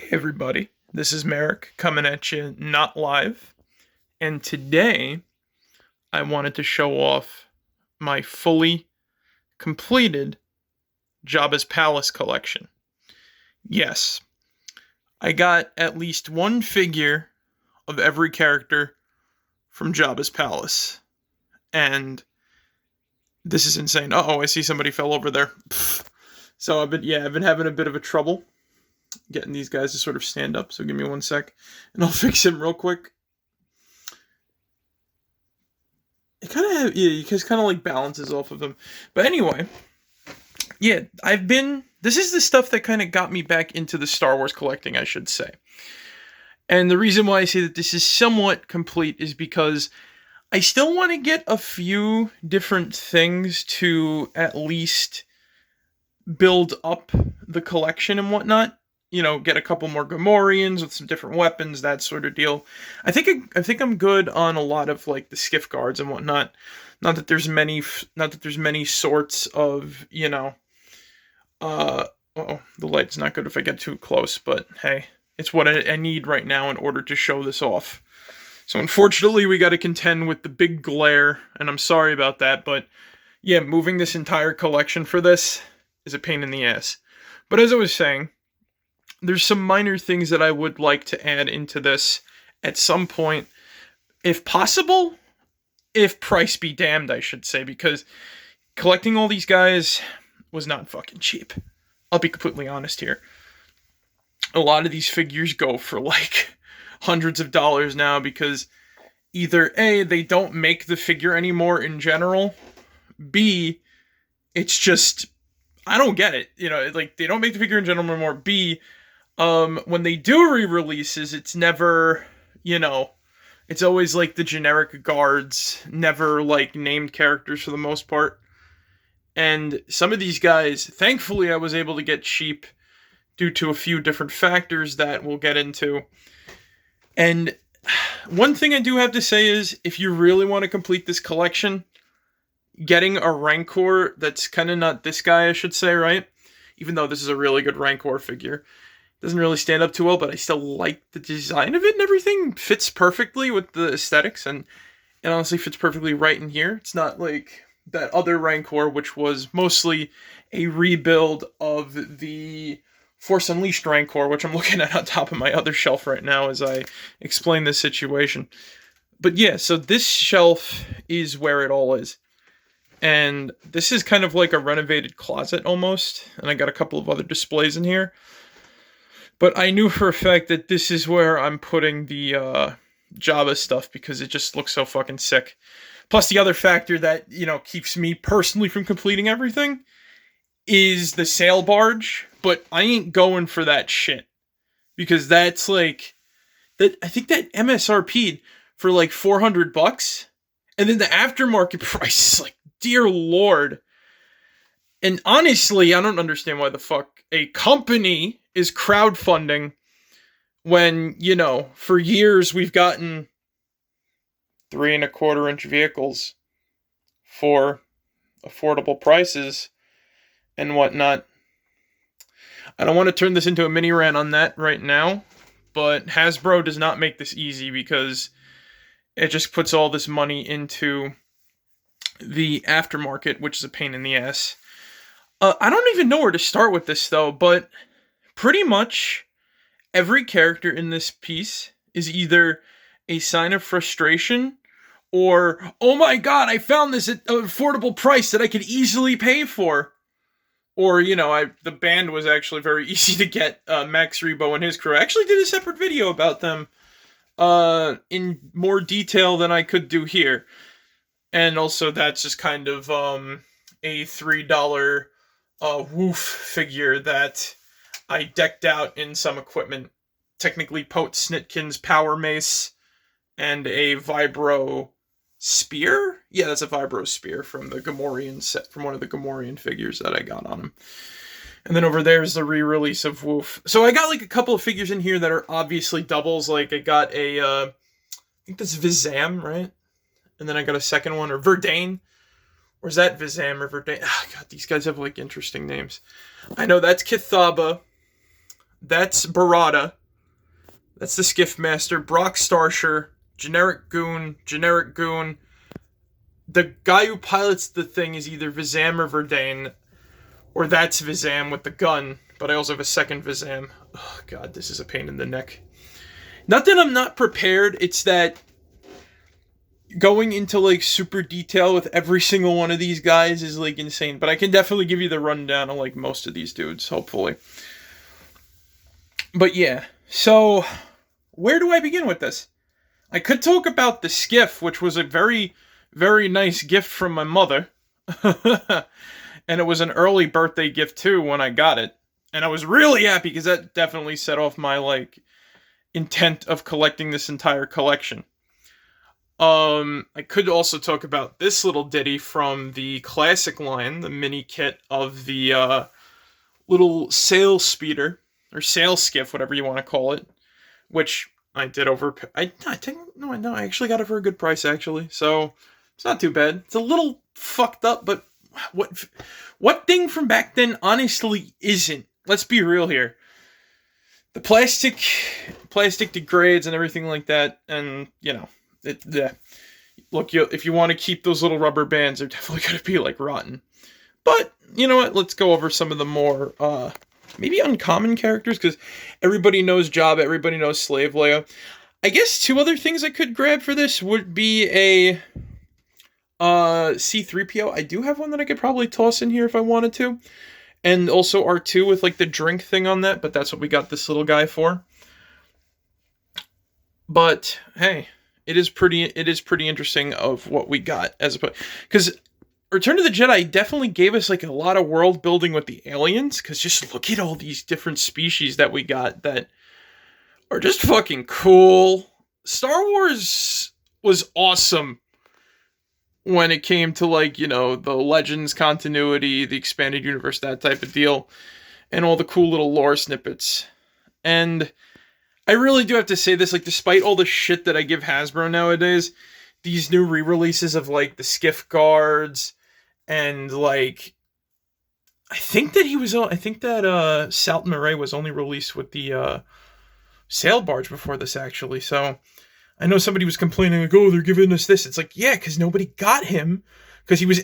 Hey everybody, this is Merrick coming at you not live, and today I wanted to show off my fully completed Jabba's Palace collection. Yes, I got at least one figure of every character from Jabba's Palace, and this is insane. Uh-oh, I see somebody fell over there. So I've been having a bit of a trouble getting these guys to sort of stand up, so give me one sec, and I'll fix him real quick. It kind of, you just kind of like balances off of him. But anyway, yeah, this is the stuff that kind of got me back into the Star Wars collecting, I should say. And the reason why I say that this is somewhat complete is because I still want to get a few different things to at least build up the collection and whatnot. You know, get a couple more Gamorreans with some different weapons, that sort of deal. I think I'm good on a lot of like the skiff guards and whatnot. Not that there's many sorts of, the light's not good if I get too close, but hey, it's what I need right now in order to show this off. So unfortunately, we got to contend with the big glare, and I'm sorry about that, but yeah, moving this entire collection for this is a pain in the ass. But as I was saying, there's some minor things that I would like to add into this at some point, if possible, if price be damned, I should say, because collecting all these guys was not fucking cheap. I'll be completely honest here. A lot of these figures go for like hundreds of dollars now because either A, they don't make the figure anymore in general, B, it's just, I don't get it. Like they don't make the figure in general anymore, B, when they do re-releases, it's never, it's always like the generic guards, never like named characters for the most part. And some of these guys, thankfully I was able to get cheap due to a few different factors that we'll get into. And one thing I do have to say is, if you really want to complete this collection, getting a Rancor that's kind of not this guy, I should say, right? Even though this is a really good Rancor figure. Doesn't really stand up too well, but I still like the design of it and everything. Fits perfectly with the aesthetics, and it honestly fits perfectly right in here. It's not like that other Rancor, which was mostly a rebuild of the Force Unleashed Rancor, which I'm looking at on top of my other shelf right now as I explain this situation. But yeah, so this shelf is where it all is. And this is kind of like a renovated closet almost, and I got a couple of other displays in here. But I knew for a fact that this is where I'm putting the Jabba stuff because it just looks so fucking sick. Plus the other factor that, keeps me personally from completing everything is the sail barge. But I ain't going for that shit. Because that's like, I think that MSRP'd for like $400. And then the aftermarket price is like, dear Lord. And honestly, I don't understand why the fuck a company is crowdfunding when, for years we've gotten 3.25-inch vehicles for affordable prices and whatnot. I don't want to turn this into a mini rant on that right now, but Hasbro does not make this easy because it just puts all this money into the aftermarket, which is a pain in the ass. I don't even know where to start with this though, but pretty much every character in this piece is either a sign of frustration or, oh my god, I found this at an affordable price that I could easily pay for. Or, the band was actually very easy to get. Max Rebo and his crew. I actually did a separate video about them in more detail than I could do here. And also that's just kind of a $3 woof figure that I decked out in some equipment. Technically Pote Snitkin's power mace and a vibro spear? Yeah, that's a vibro spear from the Gamorrean set, from one of the Gamorrean figures that I got on him. And then over there is the re-release of Woof. So I got like a couple of figures in here that are obviously doubles. Like I got I think that's Vizam, right? And then I got a second one, or Verdane. Or is that Vizam or Verdane? Oh, God, these guys have like interesting names. I know that's Kithaba. That's Barada. That's the Skiff Master. Brock Starsher, generic goon. The guy who pilots the thing is either Vizam or Verdane, or that's Vizam with the gun, but I also have a second Vizam. Oh, God, this is a pain in the neck. Not that I'm not prepared, it's that going into, like, super detail with every single one of these guys is, like, insane. But I can definitely give you the rundown of, like, most of these dudes, hopefully. But, yeah. So, where do I begin with this? I could talk about the skiff, which was a very, very nice gift from my mother. And it was an early birthday gift, too, when I got it. And I was really happy, because that definitely set off my, like, intent of collecting this entire collection. I could also talk about this little ditty from the classic line, the mini kit of the little sail speeder, or sail skiff, whatever you want to call it, which I did I actually got it for a good price, actually, so it's not too bad. It's a little fucked up, but what thing from back then honestly isn't? Let's be real here. The plastic degrades and everything like that, and, you know, look, if you want to keep those little rubber bands, they're definitely going to be, like, rotten. But, you know what, let's go over some of the more, maybe uncommon characters, because everybody knows Jabba, everybody knows Slave Leia. I guess two other things I could grab for this would be a C-3PO. I do have one that I could probably toss in here if I wanted to. And also R2 with, like, the drink thing on that, but that's what we got this little guy for. But, hey, it is pretty interesting of what we got, as opposed, because Return of the Jedi definitely gave us, like, a lot of world building with the aliens, because just look at all these different species that we got that are just fucking cool. Star Wars was awesome when it came to, like, you know, the Legends continuity, the expanded universe, that type of deal, and all the cool little lore snippets. And I really do have to say this, like, despite all the shit that I give Hasbro nowadays, these new re-releases of, like, the Skiff Guards, and, like, I think that Salt Murray was only released with the sail barge before this, actually, so I know somebody was complaining, like, oh, they're giving us this. It's like, yeah, because nobody got him, because he was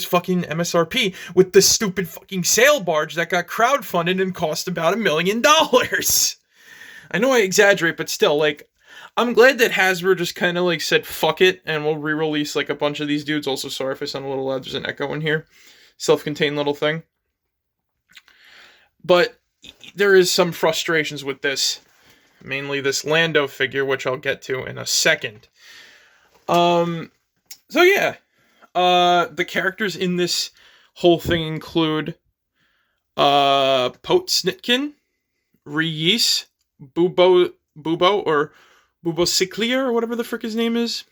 fucking MSRP with the stupid fucking sail barge that got crowdfunded and cost about $1 million. I know I exaggerate, but still, like, I'm glad that Hasbro just kind of, like, said, fuck it, and we'll re-release, like, a bunch of these dudes. Also, sorry if I sound a little loud, there's an echo in here. Self-contained little thing. But there is some frustrations with this. Mainly this Lando figure, which I'll get to in a second. So yeah. The characters in this whole thing include Pote Snitkin, Reese, Bubo, or Bubosiclia, or whatever the frick his name is.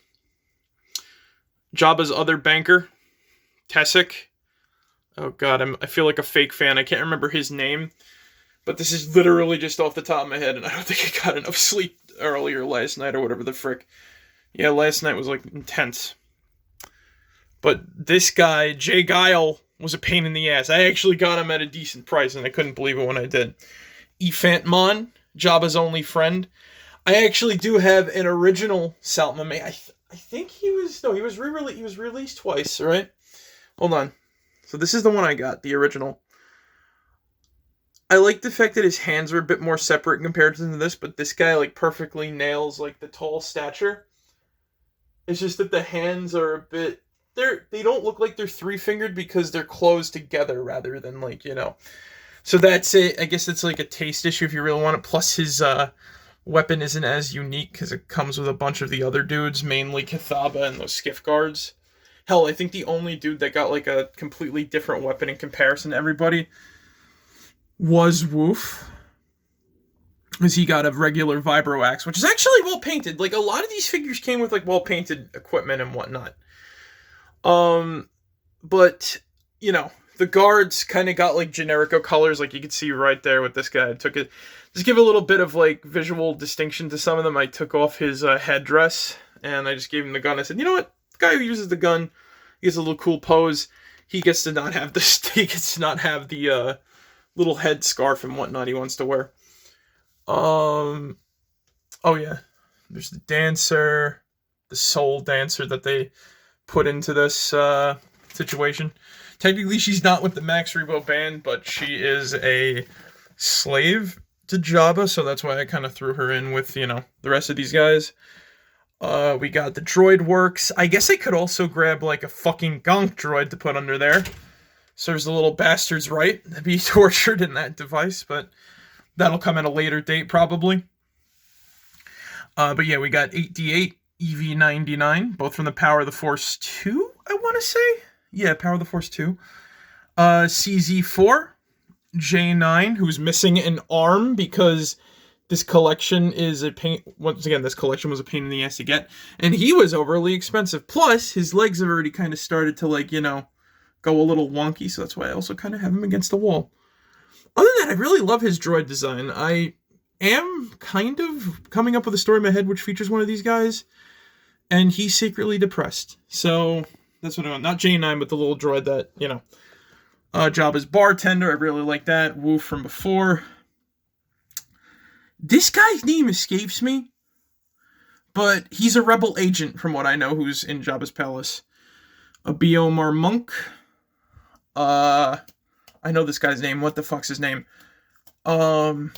Jabba's other banker, Tessic. Oh god, I feel like a fake fan. I can't remember his name. But this is literally just off the top of my head, and I don't think I got enough sleep earlier last night, or whatever the frick. Yeah, last night was, like, intense. But this guy, Jay Guile, was a pain in the ass. I actually got him at a decent price, and I couldn't believe it when I did. Ephant Mon, Jabba's only friend. I actually do have an original Salt Mame. I think he was released twice, right? Hold on. So this is the one I got, the original. I like the fact that his hands are a bit more separate in comparison to this, but this guy, like, perfectly nails, like, the tall stature. It's just that the hands are a bit... They don't look like they're three-fingered because they're closed together rather than, like, you know... So that's it. I guess it's, like, a taste issue if you really want it. Plus, his weapon isn't as unique because it comes with a bunch of the other dudes, mainly Cathaba and those Skiff Guards. Hell, I think the only dude that got, like, a completely different weapon in comparison to everybody was Woof, because he got a regular vibro axe, which is actually well painted. Like, a lot of these figures came with, like, well painted equipment and whatnot. But, you know, the guards kind of got, like, generico colors, like you can see right there with this guy. I took it, just give a little bit of, like, visual distinction to some of them. I took off his headdress, and I just gave him the gun. I said, you know what, the guy who uses the gun, he gets a little cool pose. He gets to not have the little head scarf and whatnot he wants to wear. Oh yeah, there's the dancer, the soul dancer that they put into this situation. Technically, she's not with the Max Rebo band, but she is a slave to Jabba, so that's why I kind of threw her in with, the rest of these guys. We got the droid works. I guess I could also grab, like, a fucking gonk droid to put under there. Serves the little bastards right to be tortured in that device, but that'll come at a later date, probably. But yeah, we got 8D8, EV99, both from the Power of the Force 2, I want to say? Yeah, Power of the Force 2. CZ4, J9, who's missing an arm because this collection is a pain. Once again, this collection was a pain in the ass to get, and he was overly expensive. Plus, his legs have already kind of started to, like, go a little wonky, so that's why I also kind of have him against the wall. Other than that, I really love his droid design. I am kind of coming up with a story in my head which features one of these guys, and he's secretly depressed. So that's what I want. Not J9, but the little droid that, Jabba's bartender. I really like that. Woo from before. This guy's name escapes me, but he's a rebel agent from what I know who's in Jabba's palace. A Biomar Monk. I know this guy's name. What the fuck's his name? God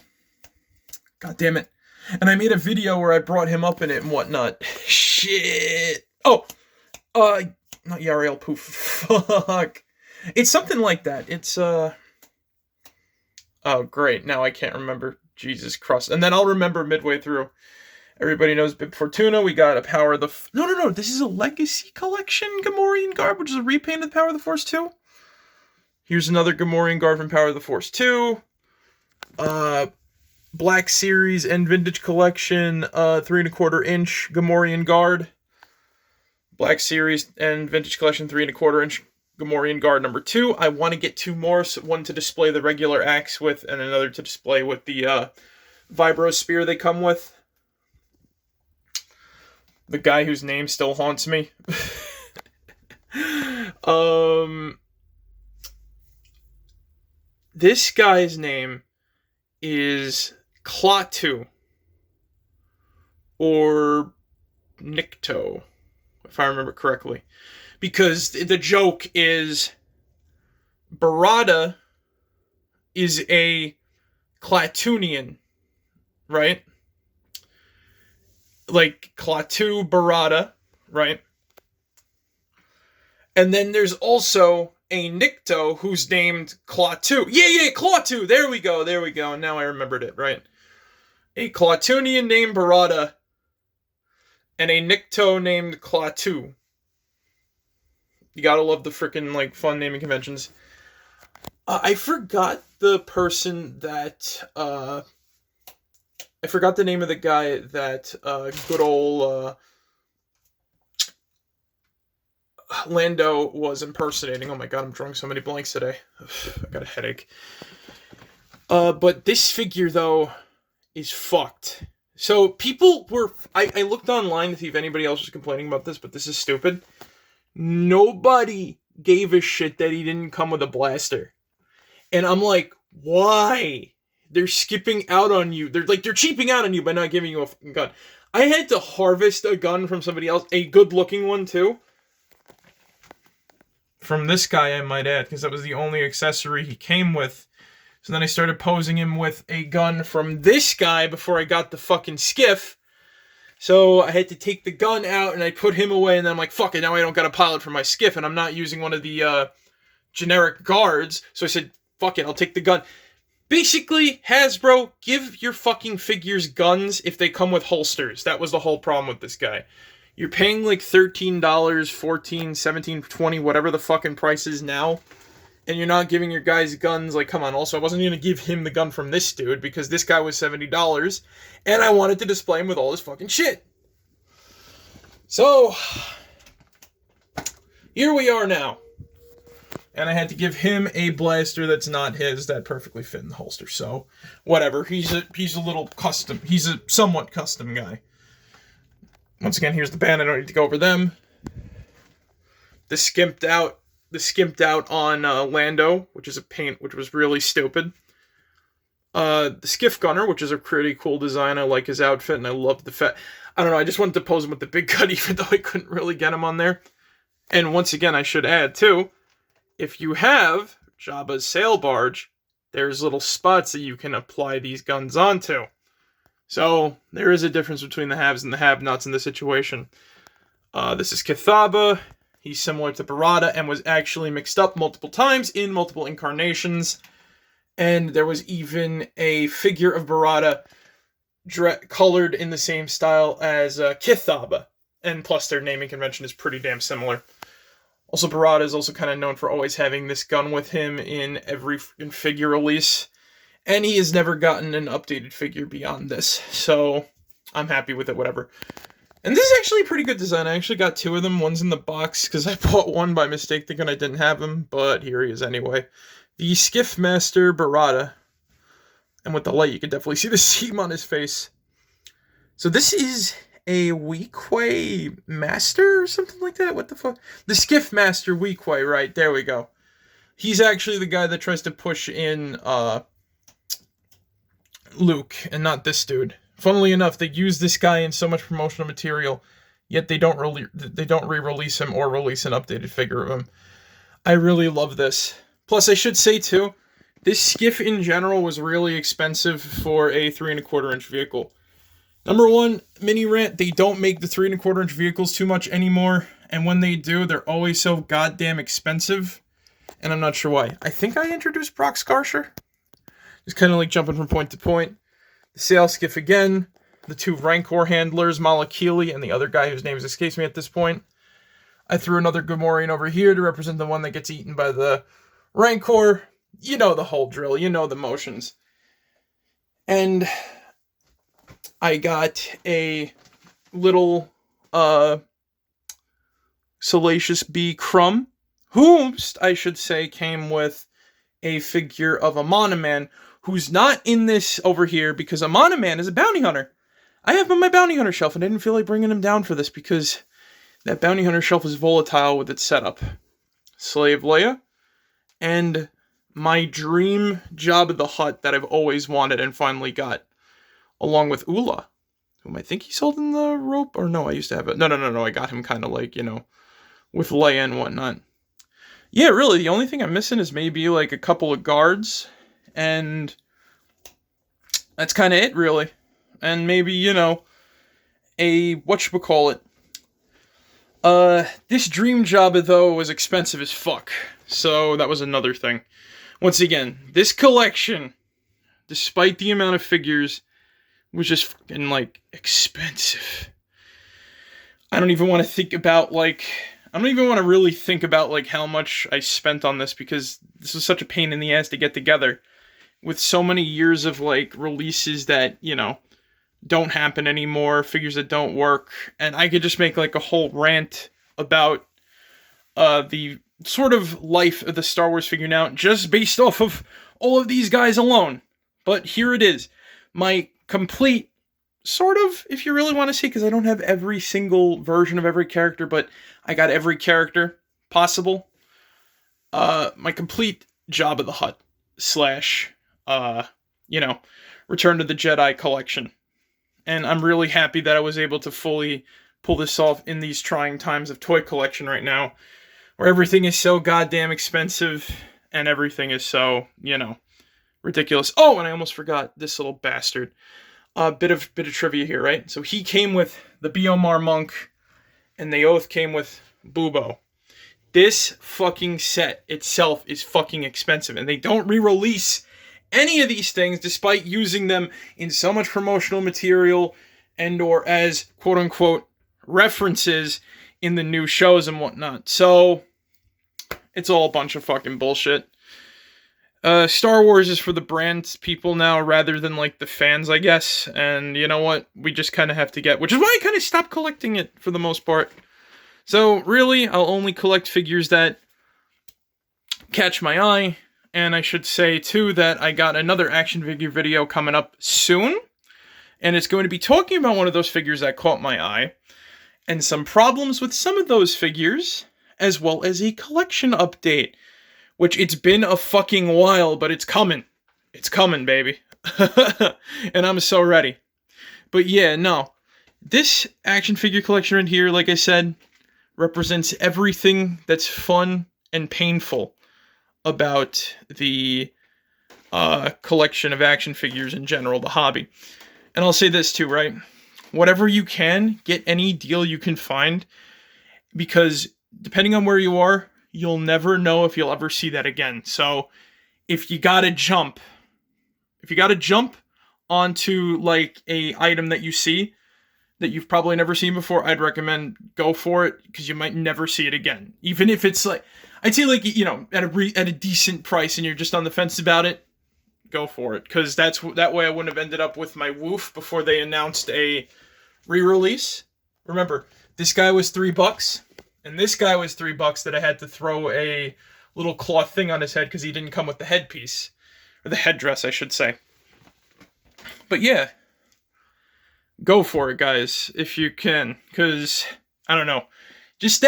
damn it. And I made a video where I brought him up in it and whatnot. Shit. Oh. Not Yariel Poof. Fuck. It's something like that. It's, oh, great. Now I can't remember. Jesus Christ. And then I'll remember midway through. Everybody knows Bib Fortuna. We got a Power of the... No. This is a Legacy Collection Gamorrean Guard, which is a repaint of the Power of the Force 2. Here's another Gamorrean Guard from Power of the Force 2. Black Series and Vintage Collection, 3¼ inch Gamorrean Guard. Black Series and Vintage Collection, 3¼ inch Gamorrean Guard number 2. I want to get 2 more, so one to display the regular axe with, and another to display with the Vibro Spear they come with. The guy whose name still haunts me. This guy's name is Klaatu. Or Nikto, if I remember correctly. Because the joke is Barada is a Klaatunian, right? Like Klaatu Barada, right? And then there's also a Nikto who's named Klaatu. Yeah, Klaatu! There we go. And now I remembered it, right? A Klaatunian named Barada and a Nikto named Klaatu. You gotta love the freaking, fun naming conventions. I forgot the person that, I forgot the name of the guy that, good old, Lando was impersonating. Oh my god, I'm drawing so many blanks today. I got a headache. But this figure, though, is fucked. So, people were... I looked online to see if anybody else was complaining about this, but this is stupid. Nobody gave a shit that he didn't come with a blaster. And I'm like, why? They're skipping out on you. They're cheaping out on you by not giving you a fucking gun. I had to harvest a gun from somebody else. A good-looking one, too. From this guy, I might add, because that was the only accessory he came with. So then I started posing him with a gun from this guy before I got the fucking skiff. So I had to take the gun out and I put him away, and then I'm like, fuck it, now I don't got a pilot for my skiff, and I'm not using one of the generic guards. So I said, fuck it, I'll take the gun. Basically, Hasbro, give your fucking figures guns if they come with holsters. That was the whole problem with this guy. You're paying like $13, $14, $17, $20, whatever the fucking price is now, and you're not giving your guys guns. Like, come on. Also, I wasn't going to give him the gun from this dude because this guy was $70, and I wanted to display him with all this fucking shit. So, here we are now. And I had to give him a blaster that's not his that perfectly fit in the holster. So, whatever. He's a little custom. He's a somewhat custom guy. Once again, here's the band. I don't need to go over them. The skimped out on Lando, which is a paint, which was really stupid. The Skiff Gunner, which is a pretty cool design. I like his outfit, and I love the fact. I don't know, I just wanted to pose him with the big cut, even though I couldn't really get him on there. And once again, I should add, too, if you have Jabba's sail barge, there's little spots that you can apply these guns onto. So, there is a difference between the haves and the have-nots in this situation. This is Kithaba. He's similar to Barada and was actually mixed up multiple times in multiple incarnations. And there was even a figure of Barada colored in the same style as Kithaba. And plus their naming convention is pretty damn similar. Also, Barada is also kind of known for always having this gun with him in every figure release. And he has never gotten an updated figure beyond this. So, I'm happy with it, whatever. And this is actually a pretty good design. I actually got two of them. One's in the box, because I bought one by mistake thinking I didn't have him. But here he is anyway. The Skiff Master Barada. And with the light, you can definitely see the seam on his face. So this is a Weequay Master or something like that? What the fuck? The Skiff Master Weequay, right. There we go. He's actually the guy that tries to push in Luke, and not this dude. Funnily enough, they use this guy in so much promotional material, yet they don't re-release him or release an updated figure of him. I really love this. Plus, I should say, too, this skiff in general was really expensive for a 3¼ inch vehicle. Number one, mini rant, they don't make the 3¼ inch vehicles too much anymore, and when they do, they're always so goddamn expensive, and I'm not sure why. I think I introduced Brock Skarsher. Just kind of like jumping from point to point. The sail skiff again, the two Rancor handlers, Malakili, and the other guy whose name escapes me at this point. I threw another Gamorrean over here to represent the one that gets eaten by the Rancor. You know the whole drill, you know the motions. And I got a little Salacious B. Crumb, whom, I should say, came with a figure of Amana Man, who's not in this over here because Amana Man is a bounty hunter. I have him on my bounty hunter shelf, and I didn't feel like bringing him down for this because that bounty hunter shelf is volatile with its setup. Slave Leia, and my dream Jabba the Hutt that I've always wanted and finally got, along with Ula, whom I think he's holding the rope, or no, I used to have it. No, I got him kind of like, with Leia and whatnot. Yeah, really, the only thing I'm missing is maybe like a couple of guards, and that's kind of it, really. And maybe, a whatchamacallit. This dream Jabba, though, was expensive as fuck, so that was another thing. Once again, this collection, despite the amount of figures, was just fucking, expensive. I don't even want to think about, I don't even want to really think about, how much I spent on this, because this was such a pain in the ass to get together. With so many years of, releases that, don't happen anymore, figures that don't work, and I could just make, a whole rant about the sort of life of the Star Wars figure now, just based off of all of these guys alone. But here it is. My complete, sort of, if you really want to see, because I don't have every single version of every character, but I got every character possible. My complete Jabba the Hutt / Return to the Jedi collection. And I'm really happy that I was able to fully pull this off in these trying times of toy collection right now, where everything is so goddamn expensive, and everything is so, ridiculous. Oh, and I almost forgot this little bastard. Bit of trivia here, right? So he came with the Biomar Monk, and the Oath came with Bubo. This fucking set itself is fucking expensive, and they don't re-release any of these things despite using them in so much promotional material and or as quote-unquote references in the new shows and whatnot. So, it's all a bunch of fucking bullshit. Star Wars is for the brand people now rather than, the fans, I guess. And you know what? We just kind of have to get... Which is why I kind of stopped collecting it for the most part. So, really, I'll only collect figures that catch my eye. And I should say, too, that I got another action figure video coming up soon. And it's going to be talking about one of those figures that caught my eye. And some problems with some of those figures. As well as a collection update. Which, it's been a fucking while, but it's coming. It's coming, baby. And I'm so ready. But yeah, no. This action figure collection right here, like I said, represents everything that's fun and painful about the collection of action figures in general, the hobby. And I'll say this too, right? Whatever you can, get any deal you can find, because depending on where you are, you'll never know if you'll ever see that again. So if you gotta jump, onto like a item that you see that you've probably never seen before, I'd recommend go for it, because you might never see it again. Even if it's like, I'd say like, at a decent price and you're just on the fence about it, go for it, because that way I wouldn't have ended up with my Woof before they announced a re-release. Remember, this guy was $3, and this guy was $3 that I had to throw a little cloth thing on his head because he didn't come with the headpiece, or the headdress, I should say. But yeah, go for it, guys, if you can, because I don't know, just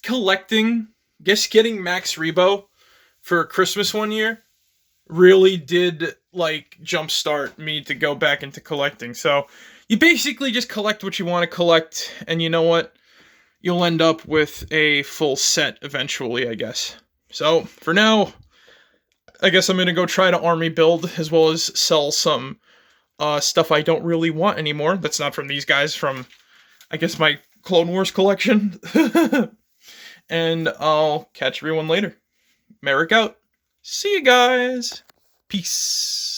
collecting, getting Max Rebo for Christmas one year really did like jumpstart me to go back into collecting. So you basically just collect what you want to collect, and you know what? You'll end up with a full set eventually, I guess. So for now, I guess I'm gonna go try to army build, as well as sell some stuff I don't really want anymore. That's not from these guys, from I guess my Clone Wars collection. And I'll catch everyone later. Merrick out. See you guys. Peace.